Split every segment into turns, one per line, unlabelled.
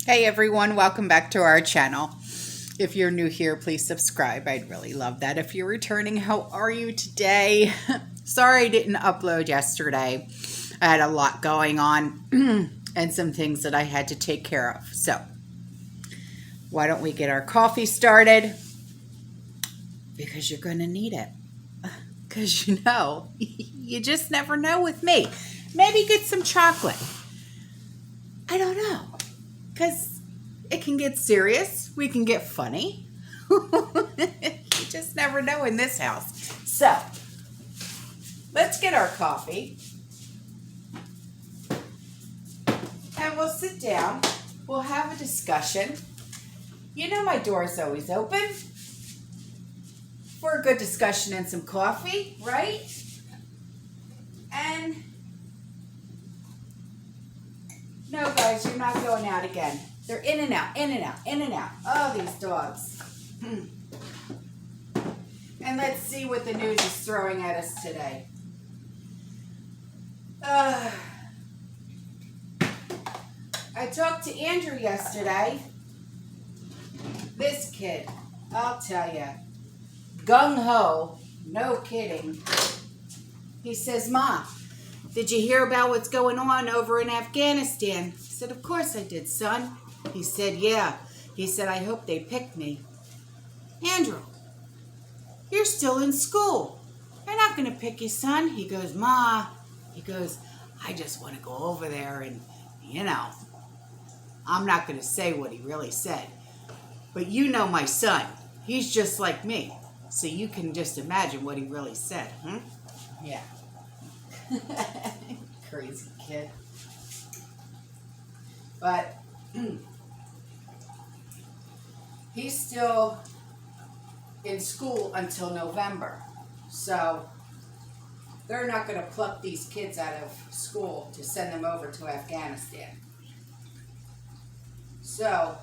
Hey everyone, welcome back to our channel. If you're new here, please subscribe. I'd really love that. If you're returning, how are you today? Sorry I didn't upload yesterday. I had a lot going on and some things that I had to take care of. So why don't we get our coffee started? Because you're going to need it. Because you just never know with me. Maybe get some chocolate. I don't know. Because it can get serious. We can get funny. You just never know in this house. So, let's get our coffee. And we'll sit down. We'll have a discussion. You know my door is always open for a good discussion and some coffee, right? And no, guys, you're not going out again. They're in and out, in and out, in and out. Oh, these dogs. And let's see what the news is throwing at us today. I talked to Andrew yesterday. This kid, I'll tell you, gung-ho, no kidding. He says, "Ma, did you hear about what's going on over in Afghanistan?" I said, "Of course I did, son." He said, "Yeah." He said, "I hope they pick me." "Andrew, you're still in school. They're not going to pick you, son." He goes, "Ma," he goes, "I just want to go over there and, I'm not going to say what he really said. But you know my son. He's just like me. So you can just imagine what he really said. Yeah. Crazy kid. But he's still in school until November. So they're not going to pluck these kids out of school to send them over to Afghanistan. So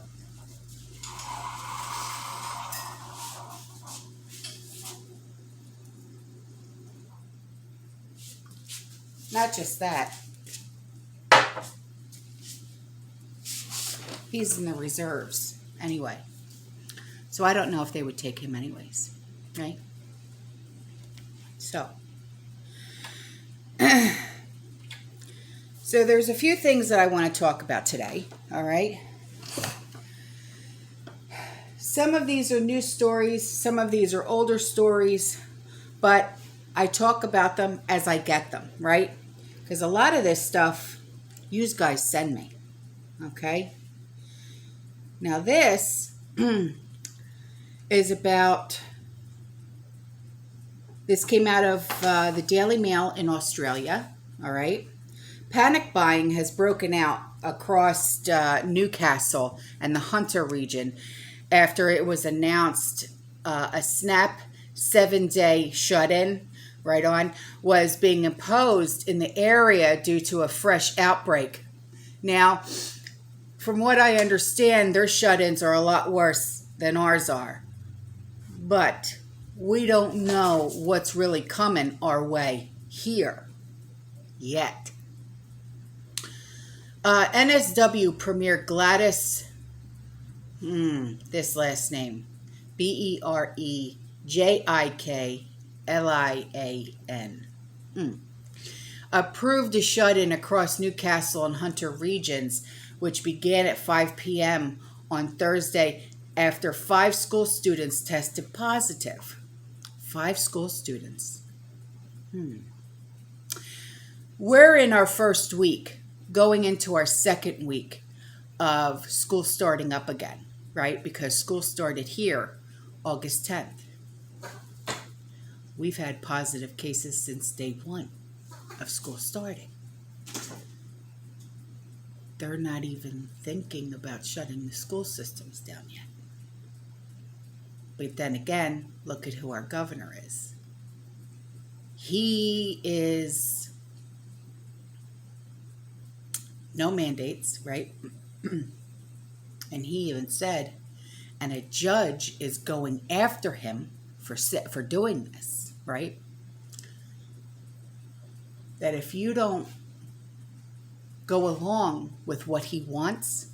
not just that, he's in the reserves anyway. So I don't know if they would take him anyways, right? So, so there's a few things that I want to talk about today, all right? Some of these are new stories, some of these are older stories, but I talk about them as I get them, right? Because a lot of this stuff, you guys send me, okay? Now this is about, this came out of the Daily Mail in Australia, all right? Panic buying has broken out across Newcastle and the Hunter region after it was announced a snap 7-day shut-in, right on, was being imposed in the area due to a fresh outbreak. Now, from what I understand, their shut-ins are a lot worse than ours are. But we don't know what's really coming our way here yet. NSW Premier Gladys, this last name, Berejiklian, approved a shut-in across Newcastle and Hunter regions, which began at 5 p.m. on Thursday after 5 school students tested positive. 5 school students. We're in our first week, going into our second week of school starting up again, right? Because school started here August 10th. We've had positive cases since day 1 of school starting. They're not even thinking about shutting the school systems down yet. But then again, look at who our governor is. He is no mandates, right? And he even said, and a judge is going after him for doing this, right? That if you don't go along with what he wants,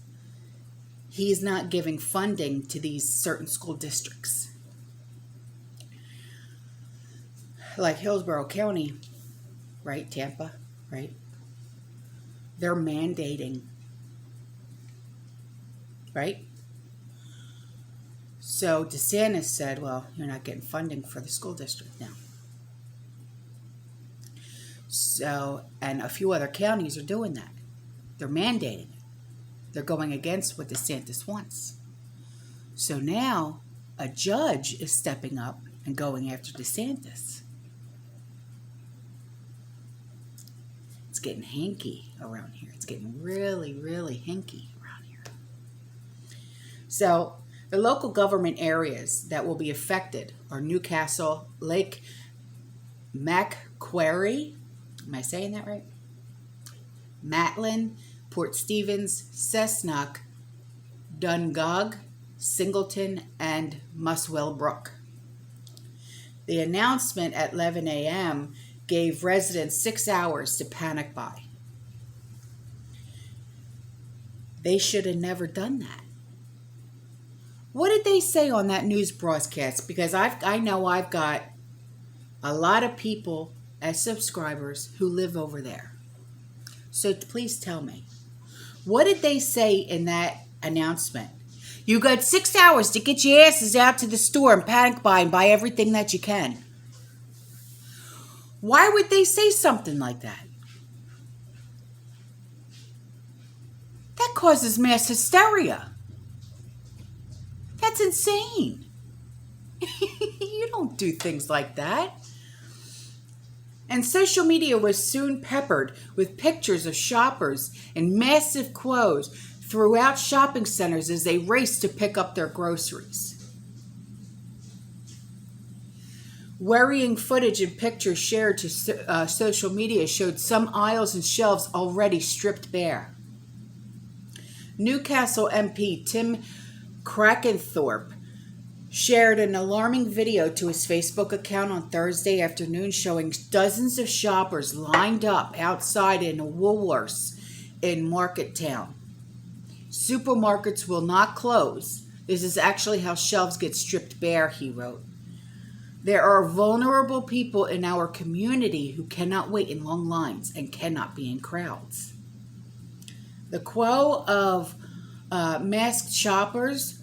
he's not giving funding to these certain school districts. Like Hillsborough County, right? Tampa, right? They're mandating, right? So DeSantis said, well, you're not getting funding for the school district now. So, and a few other counties are doing that. They're mandating it. They're going against what DeSantis wants. So now a judge is stepping up and going after DeSantis. It's getting hinky around here. It's getting really, really hinky around here. So the local government areas that will be affected are Newcastle, Lake Macquarie, am I saying that right? Matlin, Port Stevens, Cessnock, Dungog, Singleton, and Muswell Brook. The announcement at 11 a.m. gave residents 6 hours to panic buy. They should have never done that. What did they say on that news broadcast? Because I know I've got a lot of people as subscribers who live over there. So please tell me, what did they say in that announcement? You got 6 hours to get your asses out to the store and panic buy and buy everything that you can. Why would they say something like that? That causes mass hysteria. That's insane. You don't do things like that. And social media was soon peppered with pictures of shoppers in massive queues throughout shopping centers as they raced to pick up their groceries. Worrying footage and pictures shared to social media showed some aisles and shelves already stripped bare. Newcastle MP Tim Krakenthorpe shared an alarming video to his Facebook account on Thursday afternoon showing dozens of shoppers lined up outside in a Woolworths in Marketown. Supermarkets will not close. This is actually how shelves get stripped bare, he wrote. There are vulnerable people in our community who cannot wait in long lines and cannot be in crowds. The queue of masked shoppers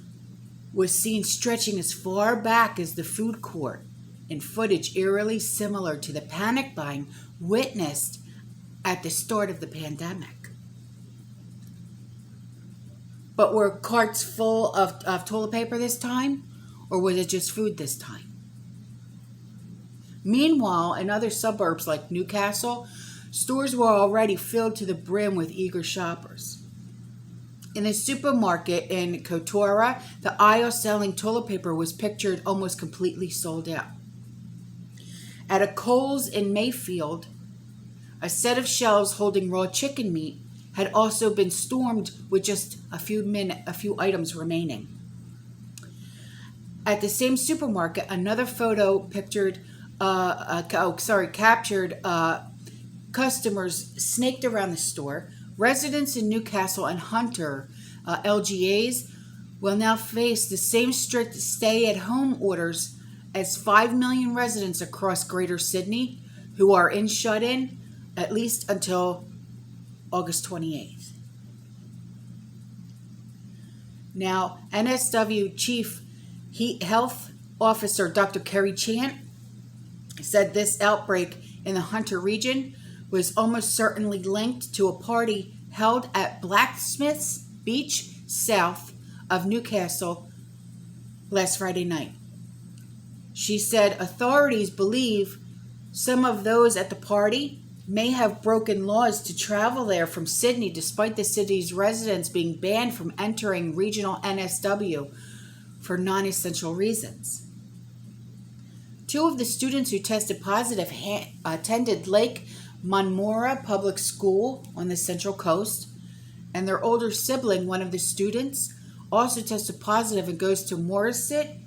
was seen stretching as far back as the food court in footage eerily similar to the panic buying witnessed at the start of the pandemic. But were carts full of toilet paper this time, or was it just food this time? Meanwhile, in other suburbs like Newcastle, stores were already filled to the brim with eager shoppers. In the supermarket in Kotora, the aisle selling toilet paper was pictured almost completely sold out. At a Kohl's in Mayfield, a set of shelves holding raw chicken meat had also been stormed with just a few items remaining. At the same supermarket, another photo captured customers snaked around the store. Residents in Newcastle and Hunter, LGAs, will now face the same strict stay-at-home orders as 5 million residents across Greater Sydney who are shut-in at least until August 28th. Now, NSW Chief Health Officer Dr. Kerry Chant said this outbreak in the Hunter region was almost certainly linked to a party held at Blacksmith's Beach south of Newcastle last Friday night. She said authorities believe some of those at the party may have broken laws to travel there from Sydney despite the city's residents being banned from entering regional NSW for non-essential reasons. 2 of the students who tested positive attended Lake Munmora Public School on the Central Coast, and their older sibling, one of the students, also tested positive and goes to Morisset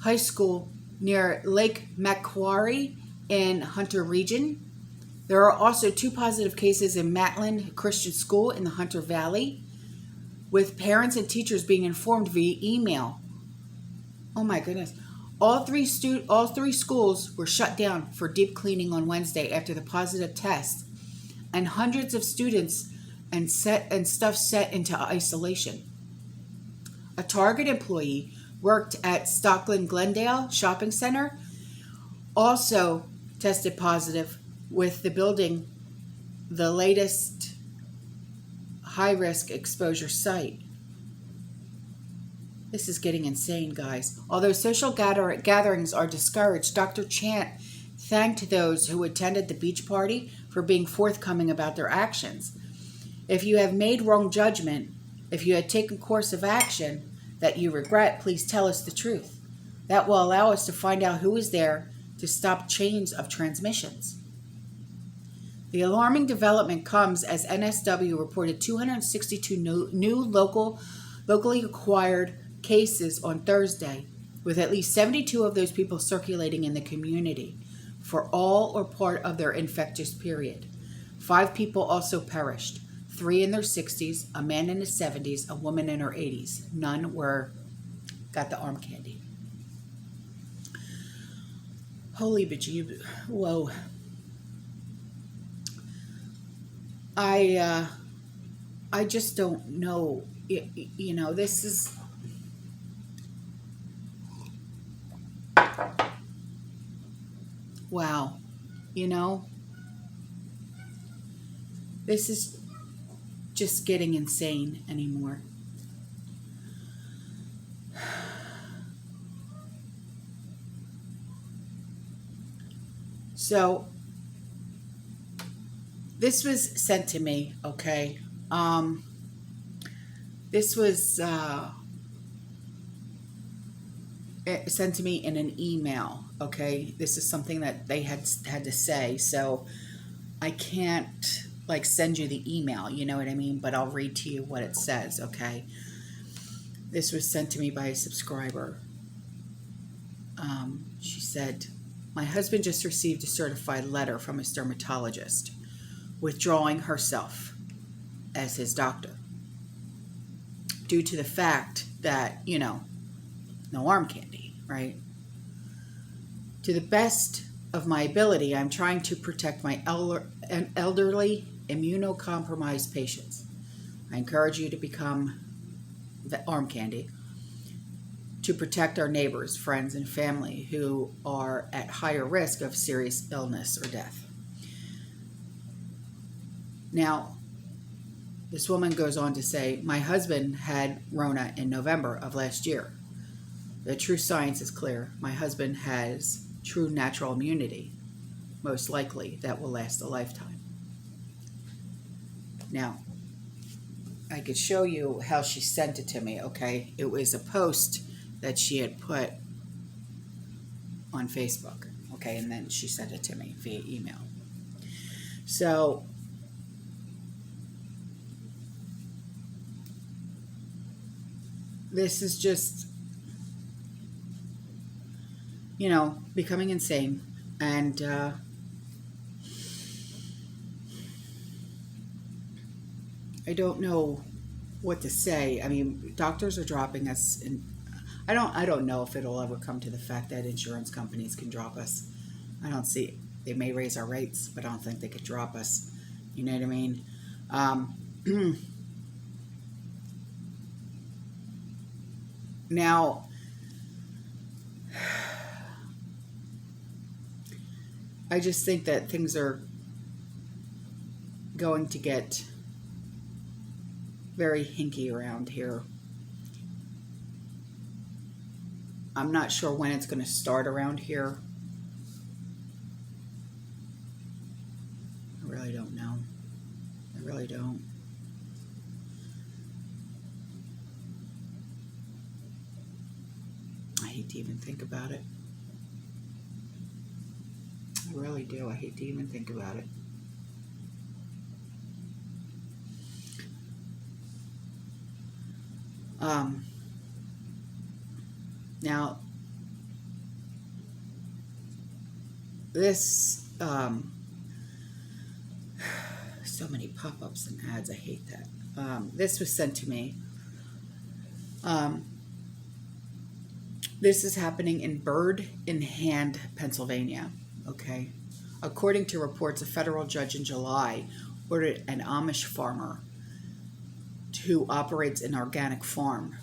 High School near Lake Macquarie in Hunter Region. There are also 2 positive cases in Matlin Christian School in the Hunter Valley, with parents and teachers being informed via email. Oh my goodness. All three schools were shut down for deep cleaning on Wednesday after the positive test, and hundreds of students and stuff set into isolation. A Target employee worked at Stockland Glendale Shopping Center also tested positive, with the building the latest high-risk exposure site. This is getting insane, guys. Although social gatherings are discouraged, Dr. Chant thanked those who attended the beach party for being forthcoming about their actions. If you have made wrong judgment, if you had taken course of action that you regret, please tell us the truth. That will allow us to find out who is there to stop chains of transmissions. The alarming development comes as NSW reported 262 new locally acquired cases on Thursday, with at least 72 of those people circulating in the community for all or part of their infectious period. 5 people also perished, 3 in their 60s, a man in his 70s, a woman in her 80s. None got the arm candy. Holy bejeeb. Whoa. I just don't know. This is... Wow. This is just getting insane anymore. So, this was sent to me, okay? This was sent to me in an email, okay? This is something that they had to say, so I can't send you the email, you know what I mean? But I'll read to you what it says, okay? This was sent to me by a subscriber. She said, "My husband just received a certified letter from his dermatologist withdrawing herself as his doctor due to the fact that, no arm candy, right? To the best of my ability, I'm trying to protect my elderly, immunocompromised patients. I encourage you to become the arm candy to protect our neighbors, friends, and family who are at higher risk of serious illness or death." Now, this woman goes on to say, "My husband had Rona in November of last year. The true science is clear. My husband has true natural immunity, most likely that will last a lifetime." Now, I could show you how she sent it to me, okay? It was a post that she had put on Facebook, okay? And then she sent it to me via email. So, this is just, becoming insane. And I don't know what to say. I mean, doctors are dropping us, and I don't know if it'll ever come to the fact that insurance companies can drop us. I don't see it. They may raise our rates, but I don't think they could drop us. You know what I mean? Now, I just think that things are going to get very hinky around here. I'm not sure when it's going to start around here. I really don't know. I really don't. I hate to even think about it. I really do. I hate to even think about it. Now, this, so many pop-ups and ads, I hate that. This was sent to me Um, this is happening in Bird in Hand, Pennsylvania. Okay. According to reports, a federal judge in July ordered an Amish farmer who operates an organic farm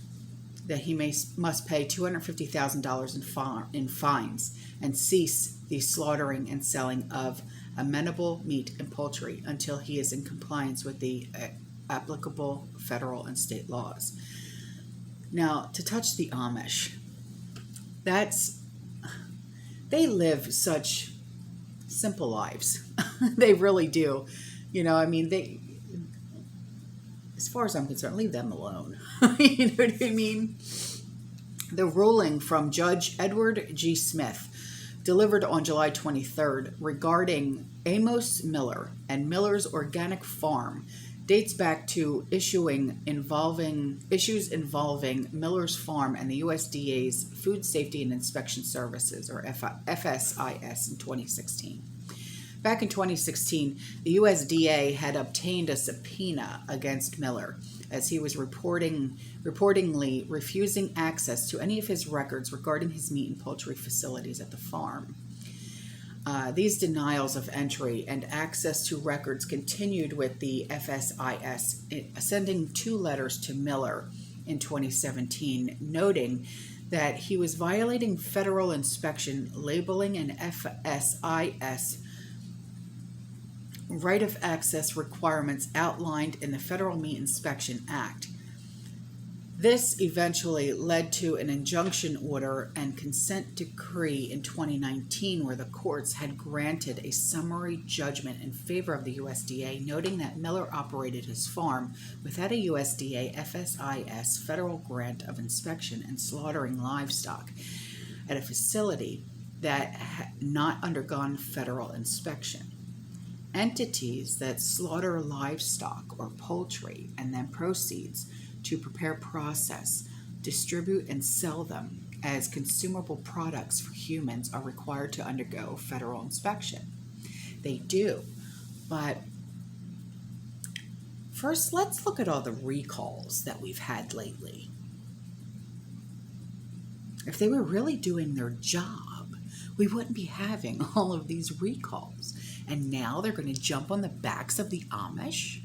that he must pay $250,000 in fines and cease the slaughtering and selling of amenable meat and poultry until he is in compliance with the applicable federal and state laws. Now, to touch the Amish, they live such simple lives. They really do. I mean, as far as I'm concerned, leave them alone. You know what I mean? The ruling from Judge Edward G. Smith, delivered on July 23rd, regarding Amos Miller and Miller's organic farm, dates back to issues involving Miller's farm and the USDA's Food Safety and Inspection Services, or FSIS, in 2016. Back in 2016, the USDA had obtained a subpoena against Miller as he was reportedly refusing access to any of his records regarding his meat and poultry facilities at the farm. These denials of entry and access to records continued, with the FSIS sending 2 letters to Miller in 2017, noting that he was violating federal inspection, labeling, and FSIS right of access requirements outlined in the Federal Meat Inspection Act. This eventually led to an injunction order and consent decree in 2019, where the courts had granted a summary judgment in favor of the USDA, noting that Miller operated his farm without a USDA FSIS federal grant of inspection and slaughtering livestock at a facility that had not undergone federal inspection. Entities that slaughter livestock or poultry and then proceeds to prepare, process, distribute, and sell them as consumable products for humans are required to undergo federal inspection. They do. But first, let's look at all the recalls that we've had lately. If they were really doing their job, we wouldn't be having all of these recalls. And now they're going to jump on the backs of the Amish?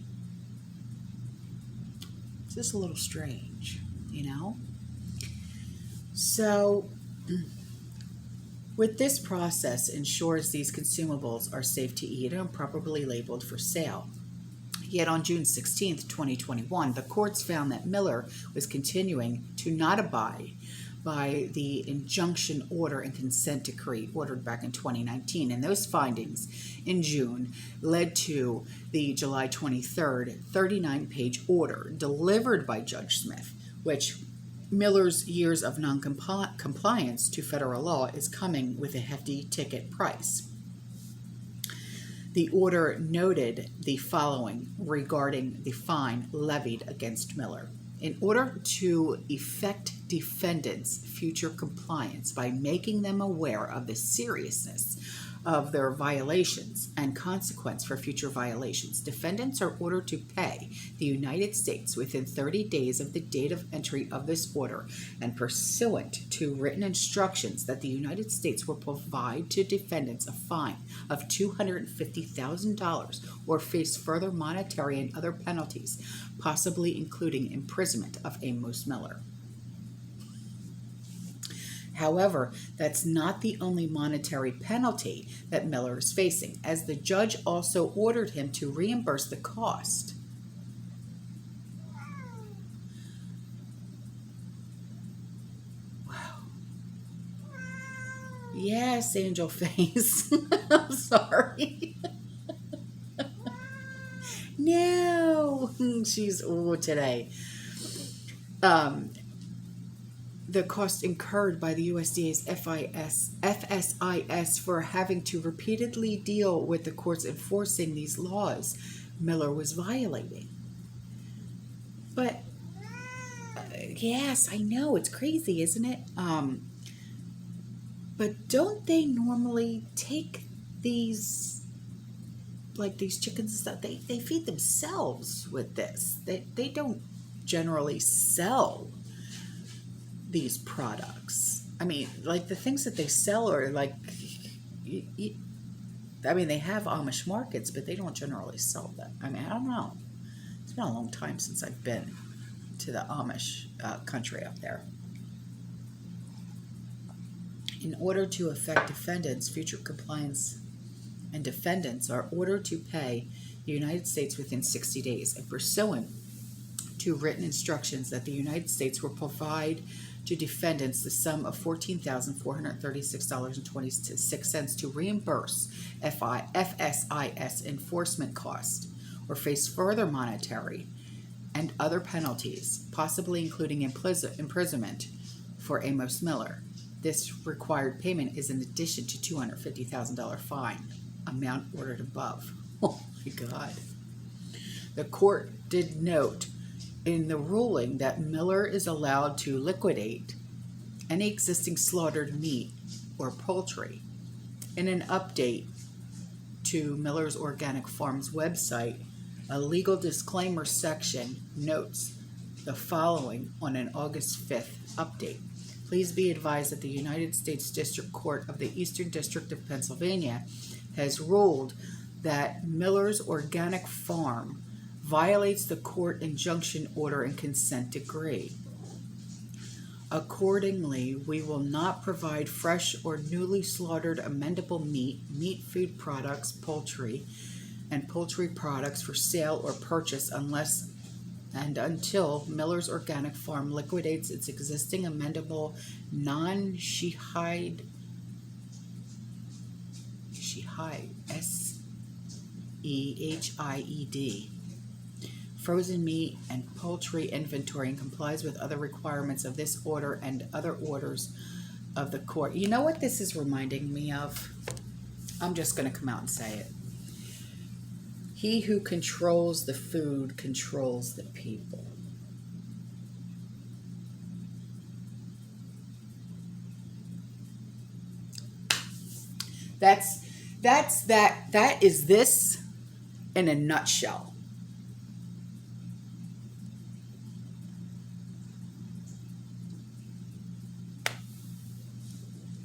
It's just a little strange, So, with this process ensures these consumables are safe to eat and properly labeled for sale. Yet on June 16, 2021, the courts found that Miller was continuing to not abide by the injunction order and consent decree ordered back in 2019. And those findings in June led to the July 23rd 39-page order delivered by Judge Smith, which Miller's years of non-compliance to federal law is coming with a hefty ticket price. The order noted the following regarding the fine levied against Miller. In order to effect defendants' future compliance by making them aware of the seriousness of their violations and consequence for future violations, defendants are ordered to pay the United States within 30 days of the date of entry of this order, and pursuant to written instructions that the United States will provide to defendants a fine of $250,000 or face further monetary and other penalties, possibly including imprisonment of Amos Miller. However, that's not the only monetary penalty that Miller is facing, as the judge also ordered him to reimburse the cost. Wow. Yes, Angel Face. I'm sorry. No. She's today. The cost incurred by the USDA's FSIS for having to repeatedly deal with the courts enforcing these laws Miller was violating. But, yes, I know, it's crazy, isn't it? But don't they normally take these, like these chickens and stuff, they feed themselves with this. They don't generally sell these products. I mean, like the things that they sell are like, I mean, they have Amish markets, but they don't generally sell them. I mean, I don't know. It's been a long time since I've been to the Amish country up there. In order to affect defendants, future compliance and defendants are ordered to pay the United States within 60 days and pursuant to written instructions that the United States will provide to defendants the sum of $14,436.26 to reimburse FSIS enforcement costs or face further monetary and other penalties, possibly including imprisonment for Amos Miller. This required payment is in addition to $250,000 fine amount ordered above. Oh my God. The court did note in the ruling that Miller is allowed to liquidate any existing slaughtered meat or poultry. In an update to Miller's Organic Farms website, a legal disclaimer section notes the following on an August 5th update. Please be advised that the United States District Court of the Eastern District of Pennsylvania has ruled that Miller's Organic Farm violates the court injunction order and consent decree. Accordingly, we will not provide fresh or newly slaughtered amendable meat, food products, poultry, and poultry products for sale or purchase unless and until Miller's Organic Farm liquidates its existing amendable non-sheehyed SEHIED frozen meat and poultry inventory and complies with other requirements of this order and other orders of the court. You know what this is reminding me of? I'm just going to come out and say it. He who controls the food controls the people. That is this in a nutshell.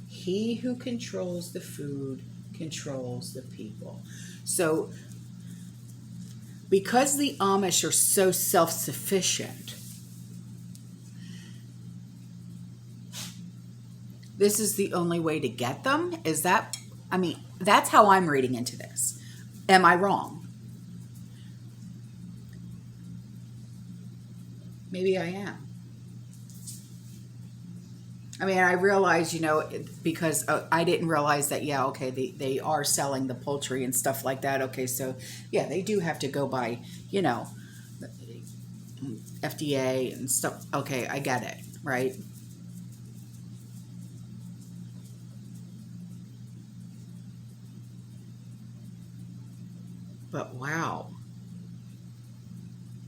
He who controls the food controls the people. So, because the Amish are so self-sufficient, this is the only way to get them? Is that, I mean, that's how I'm reading into this. Am I wrong? Maybe I am. I mean, I realize, you know, because I didn't realize that, yeah, okay, they are selling the poultry and stuff like that. Okay, so, yeah, they do have to go by, you know, FDA and stuff. Okay, I get it, right? But wow,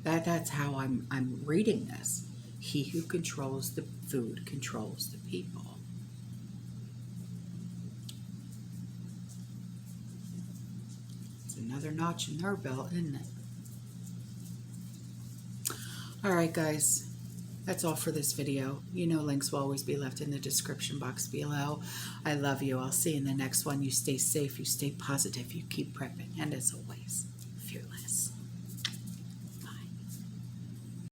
that's how I'm reading this. He who controls the food controls the people. It's another notch in their belt, isn't it? Alright guys, that's all for this video. You know links will always be left in the description box below. I love you. I'll see you in the next one. You stay safe, you stay positive, you keep prepping, and as always, fearless.